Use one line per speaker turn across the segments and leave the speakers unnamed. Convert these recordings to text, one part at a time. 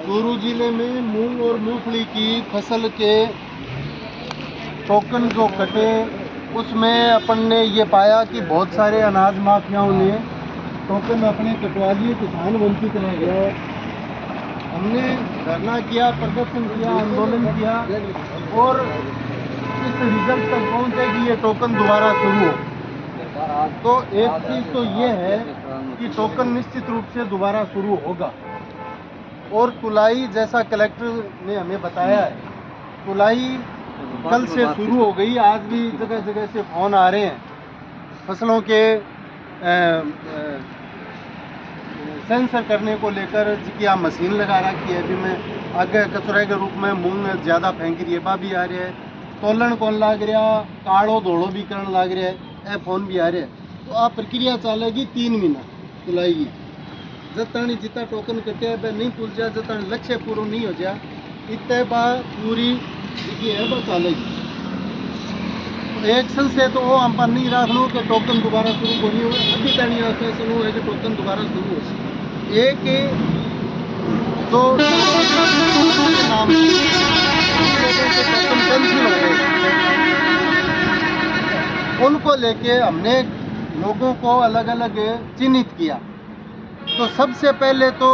चूरू जिले में मूंग और मूंगफली की फसल के टोकन जो कटे, उसमें अपन ने ये पाया कि बहुत सारे अनाज माफियाओं ने टोकन अपने कटवा लिए, किसान वंचित रह गए। हमने धरना किया, प्रदर्शन किया, आंदोलन किया और इस रिजल्ट तक पहुंचे कि ये टोकन दोबारा शुरू हो। तो एक चीज़ तो ये है कि टोकन निश्चित रूप से दोबारा शुरू होगा। और तुलाई, जैसा कलेक्टर ने हमें बताया है, तुलाई कल से शुरू हो गई। आज भी जगह जगह से फ़ोन आ रहे हैं फसलों के सेंसर करने को लेकर, जी क्या मशीन लगा रखी है। अभी मैं आगे कचरे के रूप में मूंग ज़्यादा फेंक रही है, बा भी आ रहा है, तोलन कौन लाग रहा, काड़ो धोड़ो भी करण लाग रहा है, ए फोन भी आ रहे हैं। तो आप प्रक्रिया चलेगी 3 महीना तुलाई की। जतानी जितना टोकन कटे वह नहीं तुल जा, जतानी लक्ष्य पूरा नहीं हो जा, इतने बा पूरी है बस चलेगी। एक्शन से तो वो हम पर नहीं रखना कि टोकन दोबारा शुरू होनी हो, अभी तक नहीं फैसला हुआ है कि टोकन दोबारा शुरू हो। एक जो नाम उनको लेके हमने लोगों को अलग अलग चिन्हित किया। तो सबसे पहले तो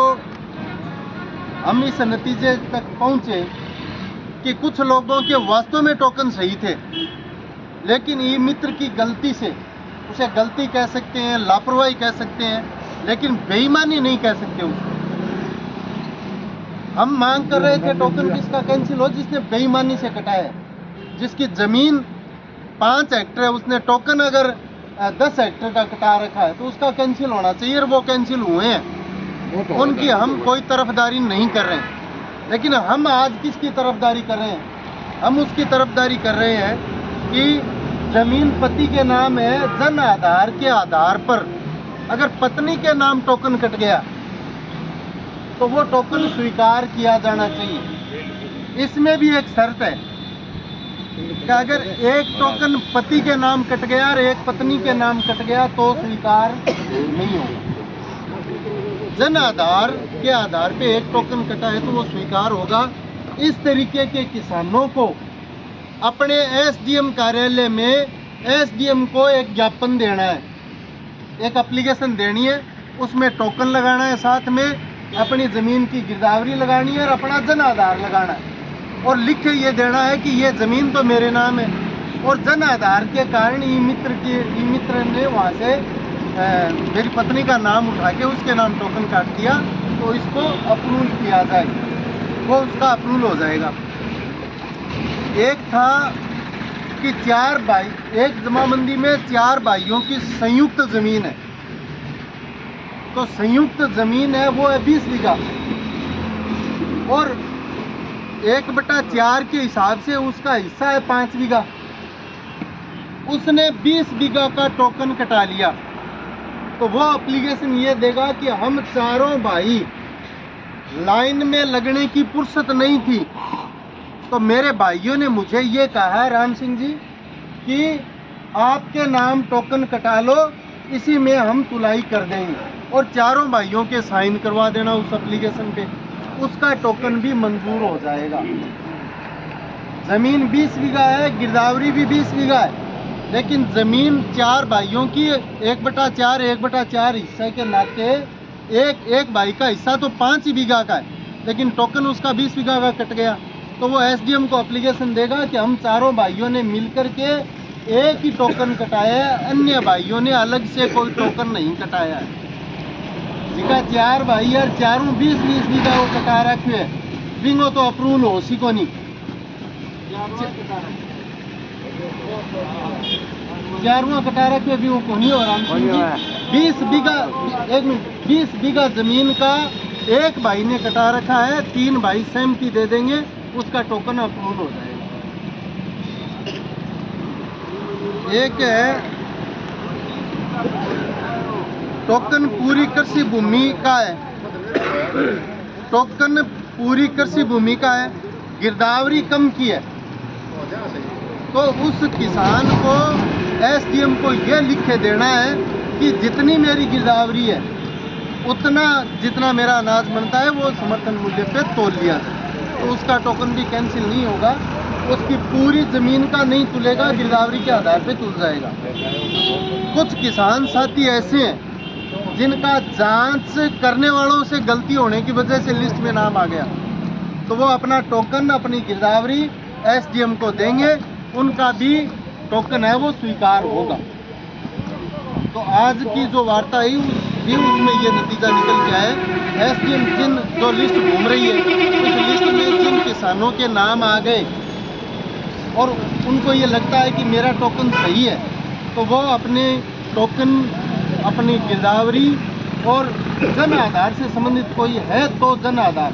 हम इस नतीजे तक पहुंचे कि कुछ लोगों के वास्तव में टोकन सही थे, लेकिन ई मित्र की गलती से, उसे गलती कह सकते हैं, लापरवाही कह सकते हैं, लेकिन बेईमानी नहीं कह सकते उसको। हम मांग कर रहे थे टोकन किसका कैंसिल हो, जिसने बेईमानी से कटाया है, जिसकी जमीन 5 हेक्टेयर है, उसने टोकन अगर 10 हेक्टेयर का कटा रखा है तो उसका कैंसिल होना चाहिए, और वो कैंसिल हुए हैं। उनकी हम कोई तरफदारी नहीं कर रहे हैं, लेकिन हम आज किसकी तरफदारी कर रहे हैं? हम उसकी तरफदारी कर रहे हैं कि जमीन पति के नाम है, जन आधार के आधार पर अगर पत्नी के नाम टोकन कट गया तो वो टोकन स्वीकार किया जाना चाहिए। इसमें भी एक शर्त है कि अगर एक टोकन पति के नाम कट गया और एक पत्नी के नाम कट गया तो स्वीकार नहीं होगा। जन आधार के आधार पे एक टोकन कटा है तो वो स्वीकार होगा। इस तरीके के किसानों को अपने एसडीएम कार्यालय में एसडीएम को एक ज्ञापन देना है, एक एप्लीकेशन देनी है, उसमें टोकन लगाना है, साथ में अपनी ज़मीन की गिरदावरी लगानी है और अपना जन आधार लगाना है, और लिख के ये देना है कि ये ज़मीन तो मेरे नाम है। और जन आधार के कारण ई मित्र ने वहाँ से मेरी पत्नी का नाम उठा के उसके नाम टोकन काट दिया, तो इसको अप्रूव किया जाएगा, वो उसका अप्रूवल हो जाएगा। एक था कि 4 भाई, एक जमाबंदी में 4 भाइयों की संयुक्त ज़मीन है, तो संयुक्त ज़मीन है वो है 20 बीघा, और 1/4 के हिसाब से उसका हिस्सा है 5 बीघा। उसने 20 बीघा का टोकन कटा लिया, तो वो एप्लीकेशन ये देगा कि हम चारों भाई लाइन में लगने की फुर्सत नहीं थी, तो मेरे भाइयों ने मुझे ये कहा, राम सिंह जी, कि आपके नाम टोकन कटा लो, इसी में हम तुलाई कर देंगे, और चारों भाइयों के साइन करवा देना उस एप्लीकेशन पे, उसका टोकन भी मंजूर हो जाएगा। ज़मीन 20 बीघा है, गिरदावरी भी 20 बीघा है, लेकिन ज़मीन 4 भाइयों की 1/4 हिस्से के नाते एक भाई का हिस्सा तो 5 ही बीघा का है, लेकिन टोकन उसका 20 बीघा का कट गया। तो वो एसडीएम को एप्लीकेशन देगा कि हम चारों भाइयों ने मिलकर के एक ही टोकन कटाया है, अन्य भाइयों ने अलग से कोई टोकन नहीं कटाया है। जिका 4 भाई और चारों 20-20 बीघा वो कटा रखे है, बिंगो तो अप्रूवल हो सी को नहीं। 4वां कटा रखे भी वो को नहीं हो रहा। 20 बीघा, 1 मिनट, 20 बीघा जमीन का एक भाई ने कटा रखा है, 3 भाई सहमति दे देंगे, उसका टोकन अप्रूवल हो जाएगा। एक है टोकन पूरी कृषि भूमि का है, टोकन पूरी कृषि भूमि का है, गिरदावरी कम की है, तो उस किसान को एसडीएम को ये लिख के देना है कि जितनी मेरी गिरदावरी है उतना जितना मेरा अनाज बनता है वो समर्थन मूल्य पे तोल लिया जाए, तो उसका टोकन भी कैंसिल नहीं होगा। उसकी पूरी ज़मीन का नहीं तुलेगा, गिरदावरी के आधार पे तुल जाएगा। कुछ किसान साथी ऐसे हैं जिनका जांच करने वालों से गलती होने की वजह से लिस्ट में नाम आ गया, तो वो अपना टोकन, अपनी गिरदावरी एसडीएम को देंगे, उनका भी टोकन है वो स्वीकार होगा। तो आज की जो वार्ता हुई उसमें ये नतीजा निकल के आया है। एसडीएम जिन जो लिस्ट घूम रही है, उस लिस्ट में जिन किसानों के नाम आ गए और उनको ये लगता है कि मेरा टोकन सही है, तो वो अपने टोकन, अपनी गिरदावरी और जन आधार से संबंधित कोई है तो जन आधार,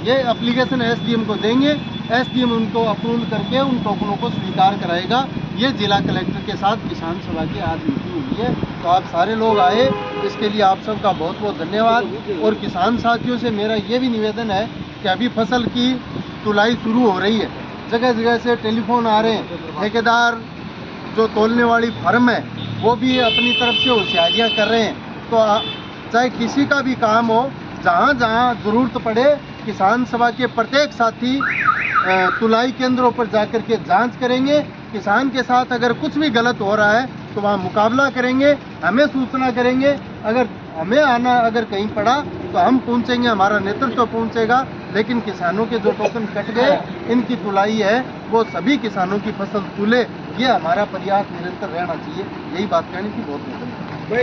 ये एप्लीकेशन एसडीएम को देंगे। एसडीएम उनको अप्रूव करके उन टोकनों को स्वीकार कराएगा। ये जिला कलेक्टर के साथ किसान सभा की आज मीटिंग हुई है, तो आप सारे लोग आए, इसके लिए आप सबका बहुत बहुत धन्यवाद। और किसान साथियों से मेरा ये भी निवेदन है कि अभी फसल की तुलाई शुरू हो रही है, जगह जगह से टेलीफोन आ रहे हैं, ठेकेदार जो तोलने वाली फर्म है वो भी अपनी तरफ से होशियारियाँ कर रहे हैं। तो चाहे किसी का भी काम हो, जहाँ जहाँ ज़रूरत पड़े, किसान सभा के प्रत्येक साथी तुलाई केंद्रों पर जाकर के जांच करेंगे। किसान के साथ अगर कुछ भी गलत हो रहा है तो वहाँ मुकाबला करेंगे, हमें सूचना करेंगे। अगर हमें आना अगर कहीं पड़ा तो हम पहुँचेंगे, हमारा नेतृत्व पहुँचेगा। लेकिन किसानों के जो टोकन कट गए, इनकी तुलाई है वो सभी किसानों की फसल तुले, ये हमारा प्रयास निरंतर रहना चाहिए। यही बात कहनी थी। बहुत